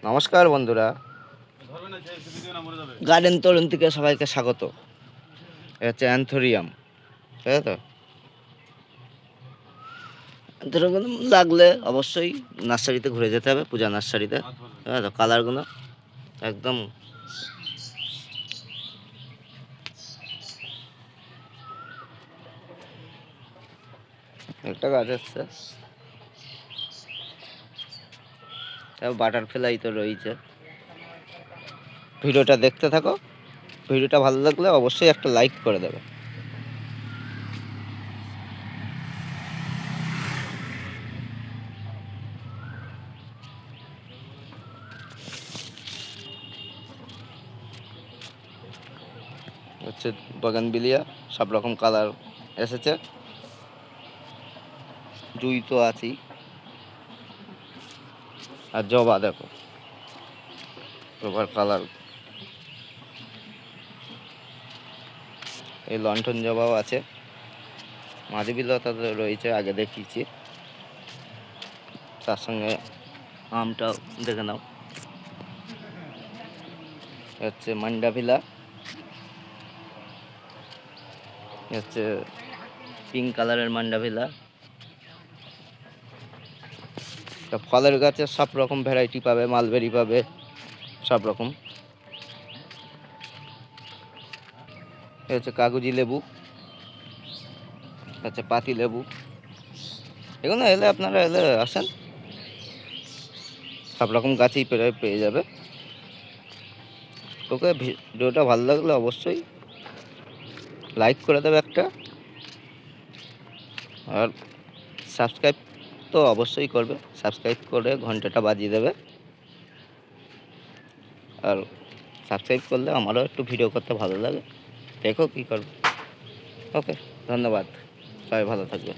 নমস্কার বন্ধুরা, গার্ডেন তরুণ থেকে সবাইকে স্বাগত। এটা হচ্ছে অ্যান্থোরিয়াম, ঠিক আছে তো? অ্যান্থোরিয়াম লাগলে অবশ্যই নার্সারিতে ঘুরে যেতে হবে, পূজা নার্সারিতে, ঠিক আছে তো? কালারগুলো একদম একটা গাছ আসছে, বাটারফ্লাই তো রয়েছে। ভিডিওটা দেখতে থাকো, ভিডিওটা ভালো লাগলে অবশ্যই একটা লাইক করে দেবে। হচ্ছে বাগানবিলিয়া, সব রকম কালার এসেছে, জুই তো আছেই। আর জবা দেখো, জবার কালার, এই লণ্ঠন জবাও আছে, মাধবীলতা তো রয়েছে, আগে দেখিয়েছি। তার সঙ্গে আমটাও দেখে নাও, হচ্ছে মান্ডাভিলা, হচ্ছে পিঙ্ক কালারের মান্ডাভিলা। তা ফলের গাছে সব রকম ভ্যারাইটি পাবে, মালবেরি পাবে, সব রকম। হচ্ছে কাগজি লেবু, হচ্ছে পাতি লেবু। এগুলো আপনারা আসেন, সব রকম গাছই পেয়ে যাবে। ওকে, ভিডিওটা ভালো লাগলে অবশ্যই লাইক করে দেবে একটা, আর সাবস্ক্রাইব তো অবশ্যই করবে। সাবস্ক্রাইব করে ঘন্টাটা বাজিয়ে দেবে, আর সাবস্ক্রাইব করলে আমারও একটু ভিডিও করতে ভালো লাগে। দেখো কী করবে। ওকে, ধন্যবাদ, সবাই ভালো থাকবে।